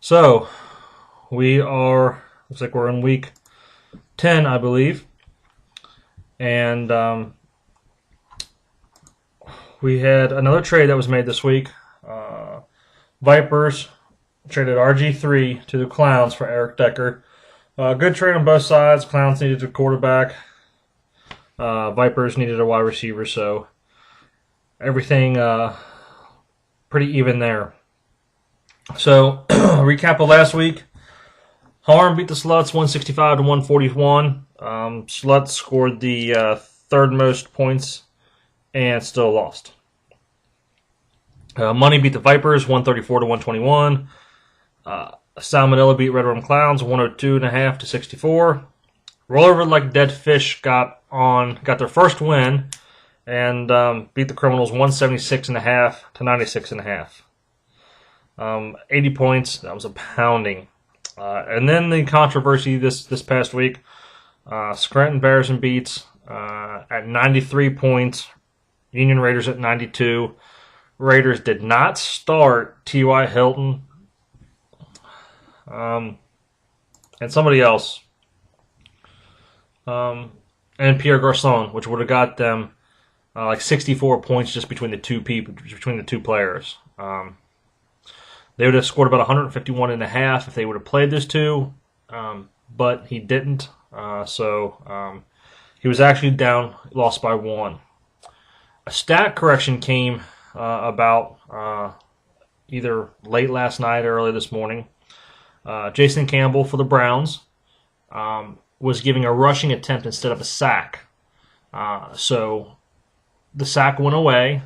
So looks like we're in week 10, I believe. And we had another trade that was made this week. Vipers traded RG3 to the Clowns for Eric Decker. Good trade on both sides. Clowns needed a quarterback. Vipers needed a wide receiver, so everything pretty even there. So, recap of last week. Harm beat the Sluts 165 to 141. Sluts scored the third most points and still lost. Money beat the Vipers 134 to 121. Salmonella beat Red Rum Clowns 102.5 to 64. Rollover Like Dead Fish got their first win and beat the Criminals 176.5 to 96.5. 80 points. That was a pounding. And then the controversy this past week. Scranton Bears and Beats at 93 points. Union Raiders at 92. Raiders did not start T.Y. Hilton and somebody else. And Pierre Garcon, which would have got them like 64 points just between the two players. They would have scored about 151.5 if they would have played those two, but he didn't. So he was actually down, lost by 1. A stat correction came about either late last night or early this morning. Jason Campbell for the Browns was giving a rushing attempt instead of a sack. So the sack went away.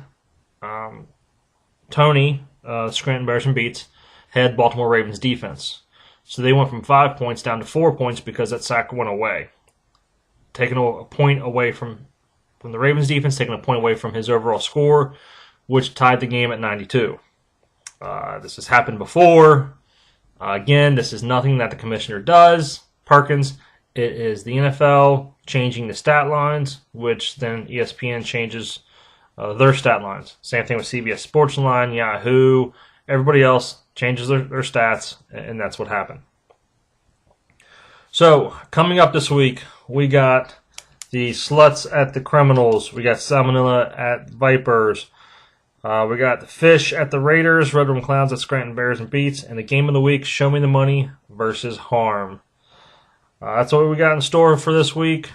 Tony, Scranton Bears and Beats, had Baltimore Ravens defense. So they went from 5 points down to 4 points because that sack went away. Taking a point away from the Ravens defense, taking a point away from his overall score, which tied the game at 92. This has happened before. Again, this is nothing that the commissioner does. Perkins, it is the NFL changing the stat lines, which then ESPN changes their stat lines. Same thing with CBS Sportsline, Yahoo, everybody else changes their stats, and that's what happened. So, coming up this week, we got the Sluts at the Criminals. We got Salmonella at Vipers. We got the Fish at the Raiders, Red Rum Clowns at Scranton Bears and Beats, and the game of the week, Show Me the Money versus Harm. That's what we got in store for this week.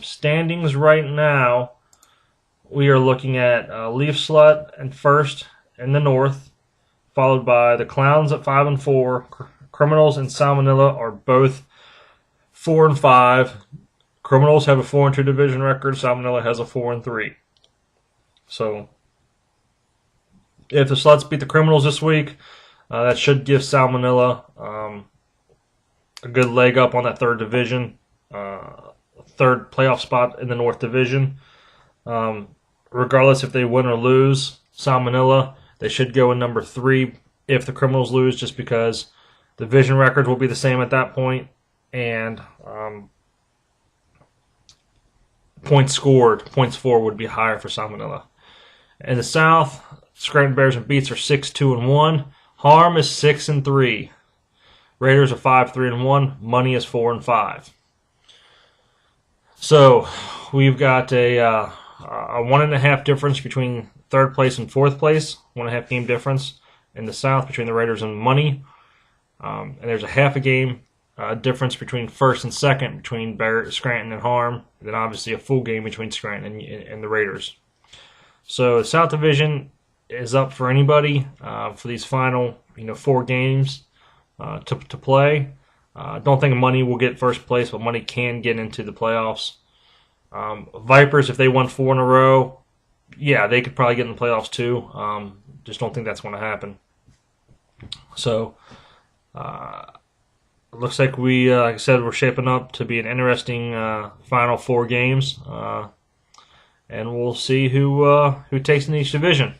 Standings right now, we are looking at Leaf Slut and first in the North, followed by the Clowns at 5 and 4. Criminals and Salmonella are both 4 and 5. Criminals have a 4 and 2 division record. Salmonella has a 4 and 3. So, if the Sluts beat the Criminals this week, that should give Salmonella a good leg up on that third division, third playoff spot in the North Division. Regardless if they win or lose, Salmonella, they should go in number 3 if the Criminals lose, just because the division record will be the same at that point, and points for would be higher for Salmonella. In the South, Scranton Bears and Beats are 6-2-1. Harm is 6-3. Raiders are 5-3-1. Money is 4-5. So we've got a 1.5 difference between third place and fourth place. 1.5 game difference in the South between the Raiders and Money. And there's a half a game difference between first and second between Scranton and Harm. And then obviously a full game between Scranton and the Raiders. So the South Division is up for anybody for these final 4 games to play. Don't think Money will get first place, but Money can get into the playoffs. Vipers, if they won 4 in a row, yeah, they could probably get in the playoffs too. Just don't think that's going to happen. So, it looks like like I said, we're shaping up to be an interesting final 4 games. And we'll see who takes in each division.